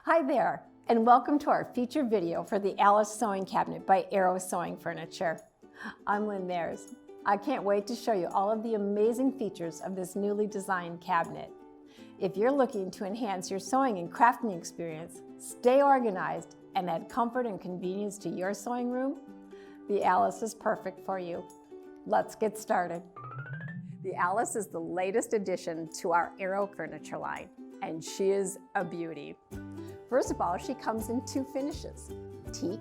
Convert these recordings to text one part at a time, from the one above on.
Hi there, and welcome to our feature video for the Alice Sewing Cabinet by Arrow Sewing Furniture. I'm Lynn Mares. I can't wait to show you all of the amazing features of this newly designed cabinet. If you're looking to enhance your sewing and crafting experience, stay organized, and add comfort and convenience to your sewing room, the Alice is perfect for you. Let's get started. The Alice is the latest addition to our Arrow furniture line, and she is a beauty. First of all, she comes in two finishes, teak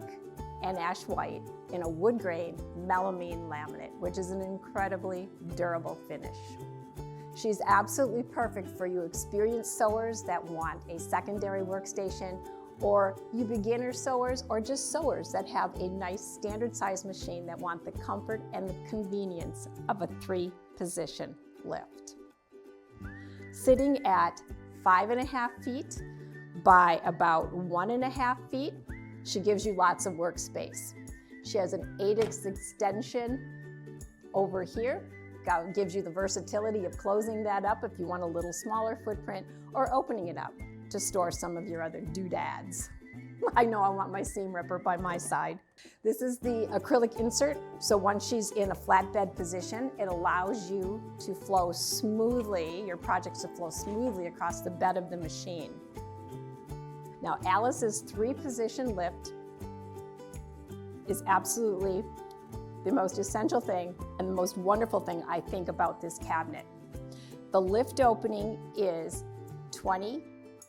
and ash white, in a wood grain melamine laminate, which is an incredibly durable finish. She's absolutely perfect for you experienced sewers that want a secondary workstation, or you beginner sewers, or just sewers that have a nice standard size machine that want the comfort and the convenience of a 3-position lift. Sitting at 5.5 feet by about 1.5 feet, she gives you lots of workspace. She has an 8-inch extension over here, gives you the versatility of closing that up if you want a little smaller footprint, or opening it up to store some of your other doodads. I know I want my seam ripper by my side. This is the acrylic insert, so once she's in a flatbed position, it allows you to flow smoothly, your projects to flow smoothly across the bed of the machine. Now, Alice's 3-position lift is absolutely the most essential thing and the most wonderful thing I think about this cabinet. The lift opening is 20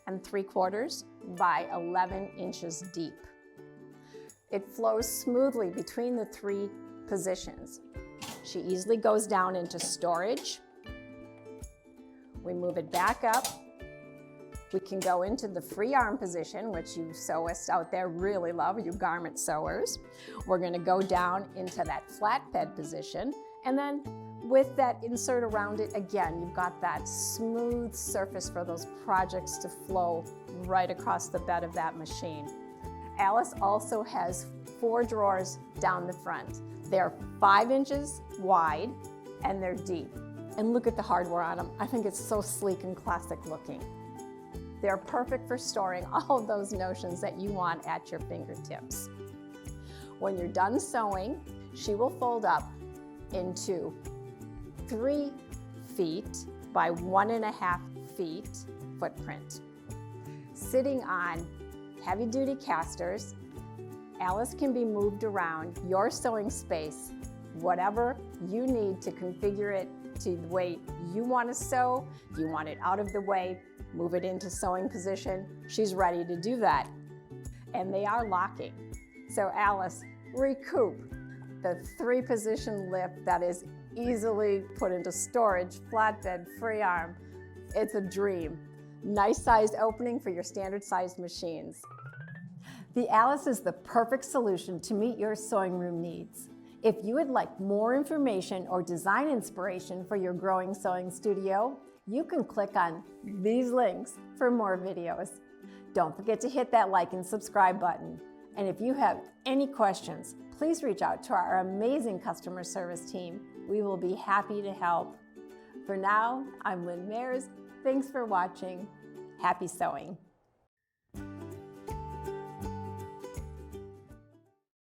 3/4 by 11 inches deep. It flows smoothly between the 3 positions. She easily goes down into storage. We move it back up. We can go into the free arm position, which you sewists out there really love, you garment sewers. We're going to go down into that flatbed position, and then with that insert around it, again, you've got that smooth surface for those projects to flow right across the bed of that machine. Alice also has 4 drawers down the front. They're 5 inches wide and they're deep. And look at the hardware on them. I think it's so sleek and classic looking. They're perfect for storing all of those notions that you want at your fingertips. When you're done sewing, she will fold up into 3 feet by 1.5 feet footprint. Sitting on heavy-duty casters, Alice can be moved around your sewing space, whatever you need to configure it to the way you want to sew. You want it out of the way, move it into sewing position. She's ready to do that. And they are locking. So Alice, recoup the 3-position lift that is easily put into storage, flatbed, free arm. It's a dream. Nice sized opening for your standard sized machines. The Alice is the perfect solution to meet your sewing room needs. If you would like more information or design inspiration for your growing sewing studio, you can click on these links for more videos. Don't forget to hit that like and subscribe button. And if you have any questions, please reach out to our amazing customer service team. We will be happy to help. For now, I'm Lynn Mares. Thanks for watching. Happy sewing.